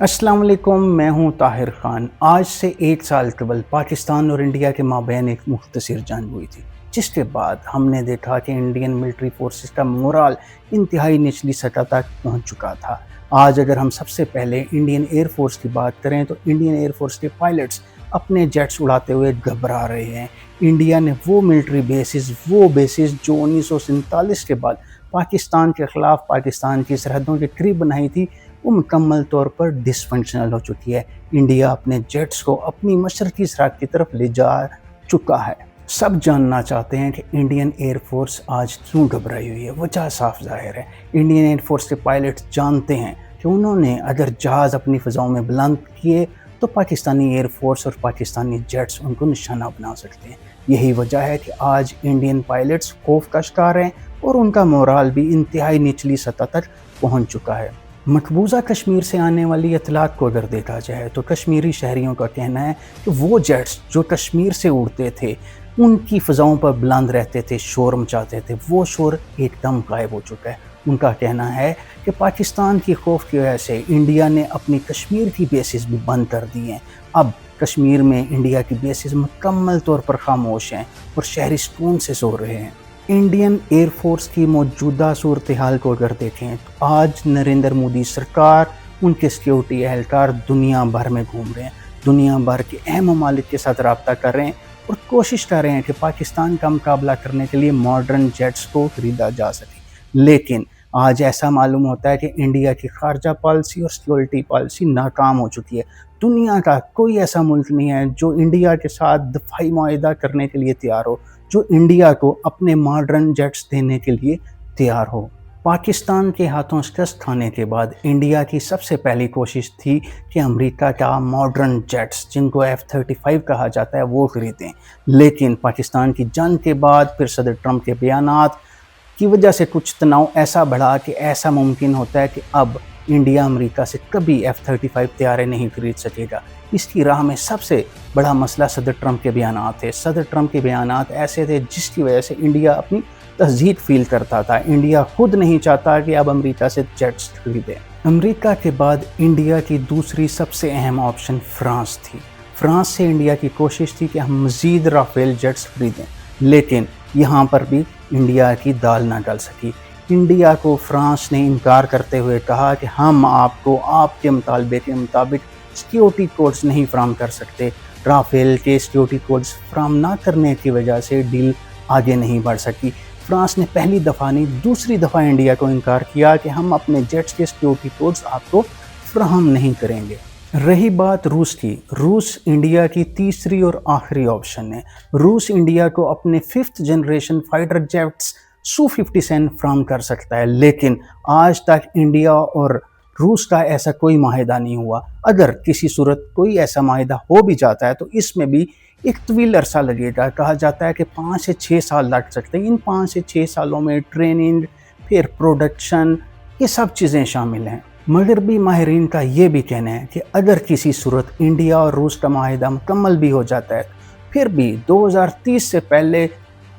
अस्सलाम वालेकुम, मैं हूं ताहिर ख़ान। आज से 1 साल कबल पाकिस्तान और इंडिया के माबैन एक मुख्तसर जंग हुई थी, जिसके बाद हमने देखा कि इंडियन मिलिट्री फोर्सेस का मोराल इंतहाई निचली सतह तक पहुंच चुका था। आज अगर हम सबसे पहले इंडियन एयर फोर्स की बात करें तो इंडियन एयर फोर्स के पायलट्स अपने जेट्स उड़ाते हुए घबरा रहे हैं। इंडिया ने वो मिलिट्री बेसिस जो 1947 के बाद पाकिस्तान के ख़िलाफ़ पाकिस्तान की सरहदों के करीब बनाई थी, वो मुकम्मल तौर पर डिसफंक्शनल हो चुकी है। इंडिया अपने जेट्स को अपनी मशरकी सरहद की तरफ ले जा चुका है। सब जानना चाहते हैं कि इंडियन एयर फोर्स आज क्यों घबराई हुई है। वजह साफ ज़ाहिर है। इंडियन एयर फोर्स के पायलट्स जानते हैं कि उन्होंने अगर जहाज़ अपनी फ़ज़ाओं में बुलंद किए तो पाकिस्तानी एयर फोर्स और पाकिस्तानी जेट्स उनको निशाना बना सकते हैं। यही वजह है कि आज इंडियन पायलट्स खौफ का शिकार हैं और उनका मोराल भी इंतहाई निचली सतह तक पहुंच चुका है। मकबूजा कश्मीर से आने वाली इतलात को अगर देखा जाए तो कश्मीरी शहरियों का कहना है कि वो जेट्स जो कश्मीर से उड़ते थे, उनकी फ़ज़ाओं पर बुलंद रहते थे, शोर मचाते थे, वो शोर एकदम गायब हो चुका है। उनका कहना है कि पाकिस्तान की खौफ की वजह से इंडिया ने अपनी कश्मीर की बेसिस भी बंद कर दी हैं। अब कश्मीर में इंडिया की बेसिस मुकम्मल तौर पर खामोश हैं और शहरी सुकून से सो रहे हैं। इंडियन एयर फोर्स की मौजूदा सूरत हाल को अगर देखें तो आज नरेंद्र मोदी सरकार, उनके सिक्योरिटी एहलकार दुनिया भर में घूम रहे हैं, दुनिया भर के अहम ममालिक के साथ रब्ता कर रहे हैं और कोशिश कर रहे हैं कि पाकिस्तान का मुकाबला करने के लिए मॉडर्न जेट्स को खरीदा जा सके। लेकिन आज ऐसा मालूम होता है कि इंडिया की खारजा पॉलिसी और सिक्योरिटी पॉलिसी नाकाम हो चुकी है। दुनिया का कोई ऐसा मुल्क नहीं है जो इंडिया के साथ दफाई मुआहिदा करने के लिए तैयार हो, जो इंडिया को अपने मॉडर्न जेट्स देने के लिए तैयार हो। पाकिस्तान के हाथों शिकस्त खाने के बाद इंडिया की सबसे पहली कोशिश थी कि अमेरिका का मॉडर्न जेट्स, जिनको F-35 कहा जाता है, वो खरीदें। लेकिन पाकिस्तान की जंग के बाद फिर सदर ट्रंप के बयानात की वजह से कुछ तनाव ऐसा बढ़ा कि ऐसा मुमकिन होता है कि अब इंडिया अमेरिका से कभी F-35 तैयारे नहीं खरीद सकेगा। इसकी राह में सबसे बड़ा मसला सदर ट्रंप के बयानात थे। सदर ट्रंप के बयानात ऐसे थे जिसकी वजह से इंडिया अपनी तहज़ीब फील करता था। इंडिया खुद नहीं चाहता कि अब अमेरिका से जेट्स खरीदे। अमेरिका के बाद इंडिया की दूसरी सबसे अहम ऑप्शन फ्रांस थी। फ्रांस से इंडिया की कोशिश थी कि हम मज़ीद राफेल जेट्स खरीदें, लेकिन यहाँ पर भी इंडिया की दाल ना गल सकी। इंडिया को फ्रांस ने इनकार करते हुए कहा कि हम आपको आपके मुतालबे के मुताबिक सिक्योरिटी कोड्स नहीं फराहम कर सकते। राफेल के सिक्योरिटी कोड्स फराहम ना करने की वजह से डील आगे नहीं बढ़ सकी। फ्रांस ने पहली दफ़ा नहीं, दूसरी दफ़ा इंडिया को इनकार किया कि हम अपने जेट्स के सिक्योरिटी कोड्स आपको फराहम नहीं करेंगे। रही बात रूस की, रूस इंडिया की तीसरी और आखिरी ऑप्शन है। रूस इंडिया को अपने 5th generation fighter jets Su-57 फराहम कर सकता है, लेकिन आज तक इंडिया और रूस का ऐसा कोई माहिदा नहीं हुआ। अगर किसी सूरत कोई ऐसा माहिदा हो भी जाता है तो इसमें भी एक तवील अरसा लगेगा। कहा जाता है कि 5 से 6 साल लग सकते हैं। इन 5 से 6 सालों में ट्रेनिंग, फिर प्रोडक्शन, ये सब चीज़ें शामिल हैं। मगरबी माहिरीन का ये भी कहना है कि अगर किसी सूरत इंडिया और रूस का माहिदा मुकम्मल भी हो जाता है, फिर भी 2030 से पहले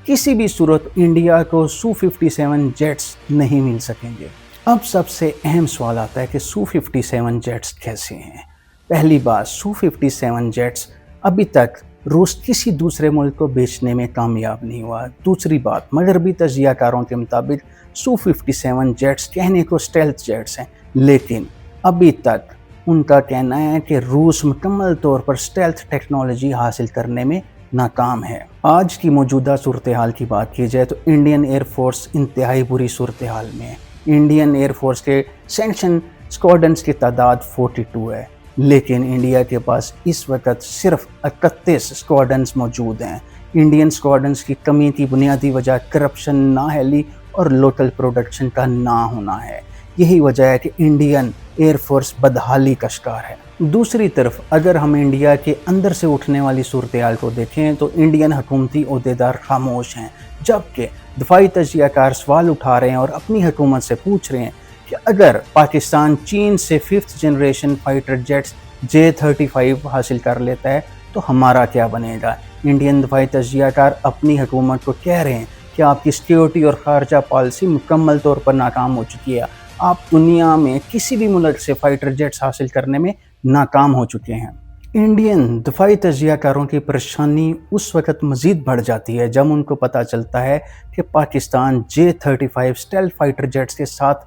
किसी भी सूरत इंडिया को Su-57 जेट्स नहीं मिल सकेंगे। अब सबसे अहम सवाल आता है कि Su-57 जेट्स कैसे हैं। पहली बात, Su-57 जेट्स अभी तक रूस किसी दूसरे मुल्क को बेचने में कामयाब नहीं हुआ। दूसरी बात, मगरबी तजियाकारों के मुताबिक Su-57 जेट्स कहने को स्टेल्थ जेट्स हैं, लेकिन अभी तक उनका कहना है कि रूस मुकम्मल तौर पर स्टेल्थ टेक्नोलॉजी हासिल करने में नाकाम है। आज की मौजूदा सूरत हाल की बात की जाए तो इंडियन एयर फोर्स इंतहाई बुरी सूरत हाल में है। इंडियन एयर फोर्स के सैंक्शन स्क्वाड्रन्स की तादाद 42 है, लेकिन इंडिया के पास इस वक्त सिर्फ 31 स्क्वाड्रन्स मौजूद हैं। इंडियन स्क्वाड्रन्स की कमी की बुनियादी वजह करप्शन, नाअहली और लोकल प्रोडक्शन का ना होना है। यही वजह है कि इंडियन एयर फोर्स बदहाली का शिकार है। दूसरी तरफ अगर हम इंडिया के अंदर से उठने वाली सूरत हाल को देखें तो इंडियन हुकूमती ओहदेदार खामोश हैं, जबकि दफाई तजियाकार सवाल उठा रहे हैं और अपनी हुकूमत से पूछ रहे हैं कि अगर पाकिस्तान चीन से 5th generation fighter jets J-35 हासिल कर लेता है तो हमारा क्या बनेगा। इंडियन दफाई तजियाकार अपनी हुकूमत को कह रहे हैं कि आपकी सिक्योरिटी और खारजा पॉलिसी मुकम्मल तौर पर नाकाम हो चुकी है। آپ دنیا میں کسی بھی ملک سے فائٹر جیٹس حاصل کرنے میں ناکام ہو چکے ہیں۔ انڈین دفاعی تجزیہ کاروں کی پریشانی اس وقت مزید بڑھ جاتی ہے جب ان کو پتہ چلتا ہے کہ Pakistan J-35 stealth fighter jets کے ساتھ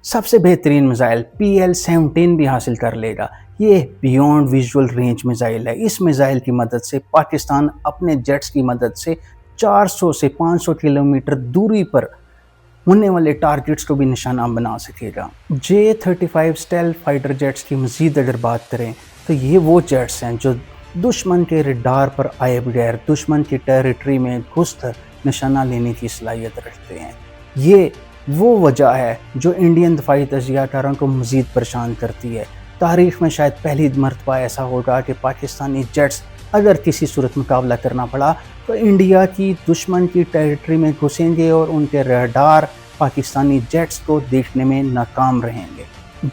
سب سے بہترین میزائل PL-17 بھی حاصل کر لے گا۔ یہ بیونڈ ویژول رینج میزائل ہے۔ اس میزائل کی مدد سے پاکستان اپنے جیٹس کی مدد سے 400 سے 500 کلومیٹر دوری پر ہونے والے ٹارگٹس کو بھی نشانہ بنا سکے گا۔ J-35 اسٹیلتھ فائٹر جیٹس کی مزید اگر بات کریں تو یہ وہ جیٹس ہیں جو دشمن کے ریڈار پر آئے بغیر دشمن کی ٹیریٹری میں گھس کر نشانہ لینے کی صلاحیت رکھتے ہیں۔ یہ وہ وجہ ہے جو انڈین دفاعی تجزیہ کاروں کو مزید پریشان کرتی ہے۔ تاریخ میں شاید پہلی مرتبہ ایسا ہوگا کہ پاکستانی جیٹس اگر کسی صورت مقابلہ کرنا پڑا تو انڈیا کی دشمن کی ٹیریٹری میں گھسیں گے اور ان کے ریڈار پاکستانی جیٹس کو دیکھنے میں ناکام رہیں گے۔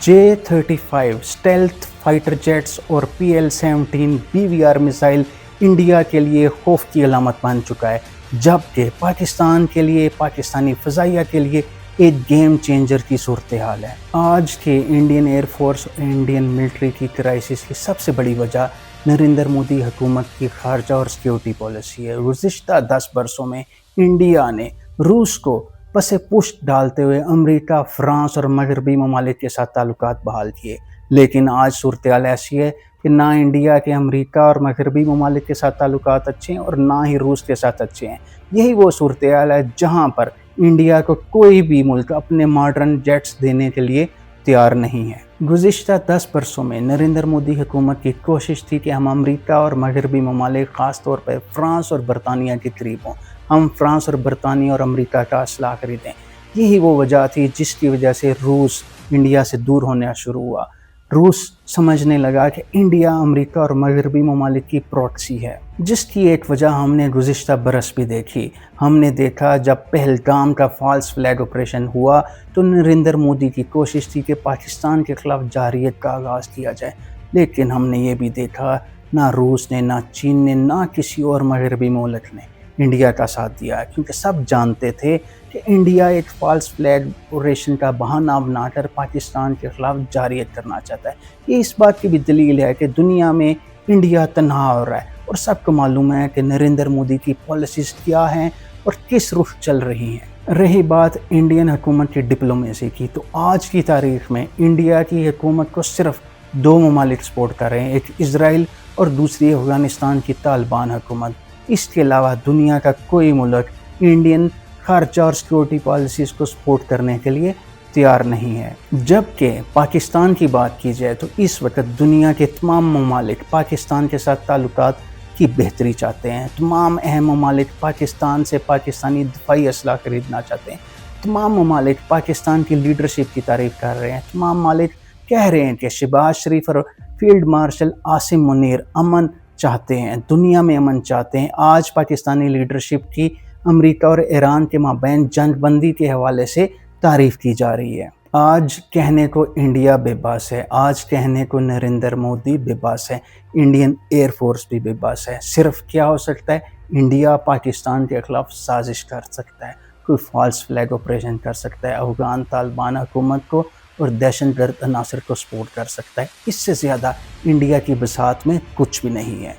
J-35 اسٹیلتھ فائٹر جیٹس اور PL-17 BVR میزائل انڈیا کے لیے خوف کی علامت بن چکا ہے، جبکہ پاکستان کے لیے، پاکستانی فضائیہ کے لیے ایک گیم چینجر کی صورتحال ہے۔ آج کے انڈین ایئر فورس اور انڈین ملٹری کی کرائسس کی سب سے بڑی وجہ نریندر مودی حکومت کی خارجہ اور سیکیورٹی پالیسی ہے۔ گزشتہ 10 برسوں میں انڈیا نے روس کو پس پشت ڈالتے ہوئے امریکہ، فرانس اور مغربی ممالک کے ساتھ تعلقات بحال کیے، لیکن آج صورتحال ایسی ہے کہ نہ انڈیا کے امریکہ اور مغربی ممالک کے ساتھ تعلقات اچھے ہیں اور نہ ہی روس کے ساتھ اچھے ہیں۔ یہی وہ صورتحال ہے جہاں پر انڈیا کو کوئی بھی ملک اپنے ماڈرن جیٹس دینے کے لیے تیار نہیں ہے۔ گزشتہ 10 برسوں میں نریندر مودی حکومت کی کوشش تھی کہ ہم امریکہ اور مغربی ممالک، خاص طور پر فرانس اور برطانیہ کے قریب ہوں، ہم فرانس اور برطانیہ اور امریکہ کا اسلحہ خریدیں۔ یہی وہ وجہ تھی جس کی وجہ سے روس انڈیا سے دور ہونا شروع ہوا۔ روس سمجھنے لگا کہ انڈیا امریکہ اور مغربی ممالک کی پراکسی ہے، جس کی ایک وجہ ہم نے گزشتہ برس بھی دیکھی۔ ہم نے دیکھا جب پہلگام کا فالس فلیگ آپریشن ہوا تو نریندر مودی کی کوشش تھی کہ پاکستان کے خلاف جارحیت کا آغاز کیا جائے، لیکن ہم نے یہ بھی دیکھا نہ روس نے، نہ چین نے، نہ کسی اور مغربی ملک نے انڈیا کا ساتھ دیا، کیونکہ سب جانتے تھے کہ انڈیا ایک فالس فلیگ آپریشن کا بہانہ بنا کر پاکستان کے خلاف جارحیت کرنا چاہتا ہے۔ یہ اس بات کی بھی دلیل ہے کہ دنیا میں انڈیا تنہا ہو رہا ہے اور سب کو معلوم ہے کہ نریندر مودی کی پالیسیز کیا ہیں اور کس رخ چل رہی ہیں۔ رہی بات انڈین حکومت کی ڈپلومیسی کی، تو آج کی تاریخ میں انڈیا کی حکومت کو صرف 2 ممالک سپورٹ کر رہے ہیں، ایک اسرائیل اور دوسری افغانستان کی طالبان حکومت۔ اس کے علاوہ دنیا کا کوئی ملک انڈین خارجہ اور سیکیورٹی پالیسیز کو سپورٹ کرنے کے لیے تیار نہیں ہے۔ جبکہ پاکستان کی بات کی جائے تو اس وقت دنیا کے تمام ممالک پاکستان کے ساتھ تعلقات کی بہتری چاہتے ہیں۔ تمام اہم ممالک پاکستان سے پاکستانی دفاعی اسلحہ خریدنا چاہتے ہیں۔ تمام ممالک پاکستان کی لیڈرشپ کی تعریف کر رہے ہیں۔ تمام ممالک کہہ رہے ہیں کہ شہباز شریف اور فیلڈ مارشل عاصم منیر امن چاہتے ہیں، دنیا میں امن چاہتے ہیں۔ آج پاکستانی لیڈرشپ کی امریکہ اور ایران کے مابین جنگ بندی کے حوالے سے تعریف کی جا رہی ہے۔ آج کہنے کو انڈیا بے بس ہے، آج کہنے کو نریندر مودی بے بس ہے، انڈین ایئر فورس بھی بے بس ہے۔ صرف کیا ہو سکتا ہے؟ انڈیا پاکستان کے خلاف سازش کر سکتا ہے، کوئی فالس فلیگ آپریشن کر سکتا ہے، افغان طالبان حکومت کو اور دہشت گرد عناصر کو سپورٹ کر سکتا ہے۔ اس سے زیادہ انڈیا کی بساط میں کچھ بھی نہیں ہے۔